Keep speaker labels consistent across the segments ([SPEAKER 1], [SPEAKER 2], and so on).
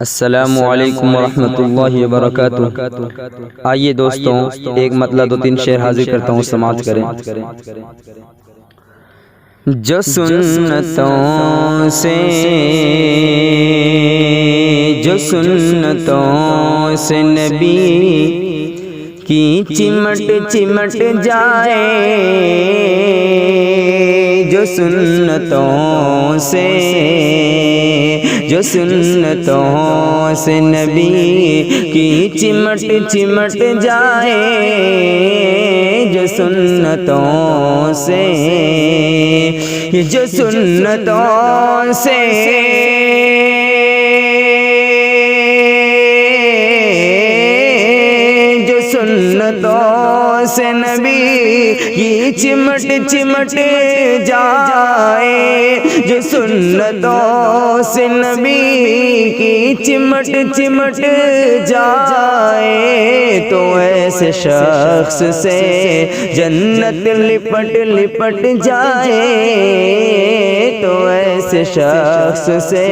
[SPEAKER 1] السلام علیکم ورحمۃ اللہ وبرکاتہ۔ آئیے دوستوں، ایک مطلب دو تین شعر حاضر کرتا ہوں، سماعت کریں۔ جو سنتوں سے نبی کی چمٹ چمٹ جائے، جو سنتوں سے نبی کی چمٹ چمٹ جائے، جو سنتوں سے جو سنتوں سے نبی کی چمٹ چمٹ جائے، جو سنتوں سے نبی کی چمٹ چمٹ جائے، تو ایسے شخص سے جنت لپٹ لپٹ جائے، تو ایسے شخص سے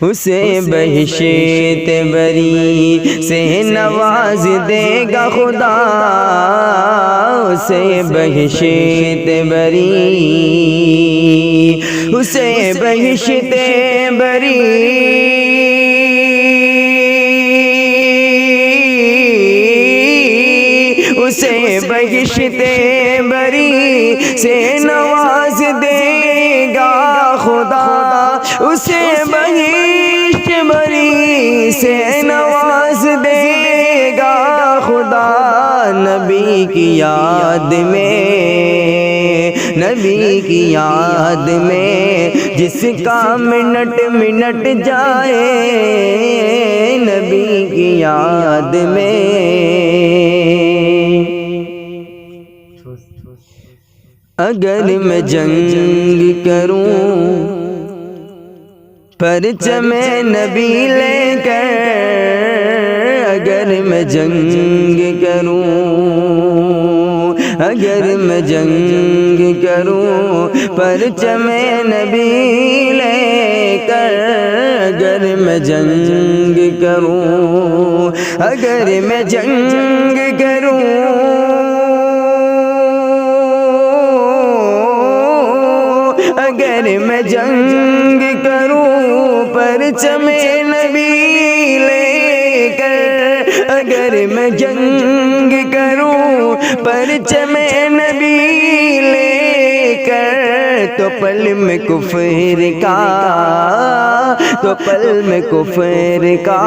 [SPEAKER 1] اسے بہشت بری سے نواز دے گا خدا، اسے بہشت بری، اسے بہشت بری، اسے بہشت بری سے نواز دے گا خدا، اسے بہشت بری سے نواز دے گا خدا۔ نبی کی یاد میں، نبی کی یاد میں جس کا منٹ منٹ جائے، نبی کی یاد میں اگر میں جنگ کروں پرچم نبی لے کر، اگر میں جنگ کروں، اگر میں جنگ کروں پرچم نبی لے کر، اگر میں جنگ کروں، اگر میں جنگ کروں، اگر میں جنگ کروں پرچم نبی لے کر، اگر میں جنگ کروں پرچم نبی لے کر، تو پل میں کفر کا، تو پل میں کفر کا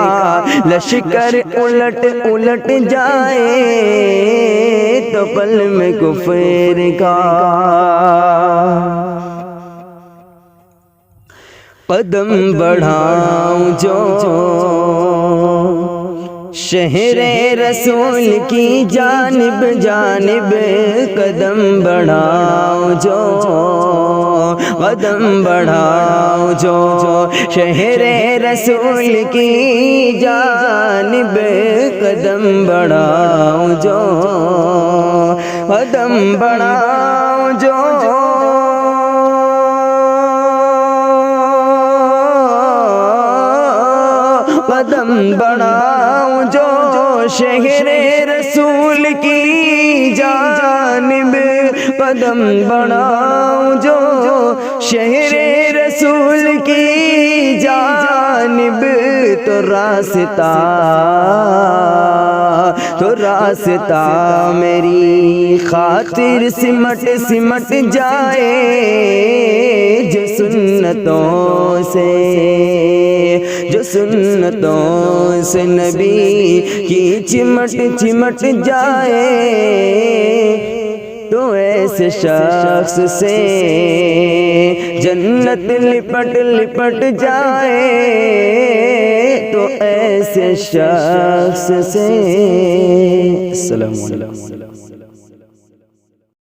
[SPEAKER 1] لشکر الٹ الٹ جائے، تو پل میں کفر کا قدم بڑھاؤں جو شہر رسول کی جانب جانب، قدم بڑھاؤں جو، قدم بڑھاؤں جو شہر رسول کی جانب، قدم بڑھاؤں جو، قدم بڑھاؤں جو، قدم بڑھاؤں جو شہر رسول کی جانب، قدم بڑھاؤں جو شہر رسول کی جانب، تو راستہ میری خاطر سمٹ سمٹ جائے، جو سنتوں سے نبی کی چمٹ چمٹ جائے، تو ایسے شخص سے جنت لپٹ لپٹ جائے، تو ایسے شخص سے۔ السلام علیکم۔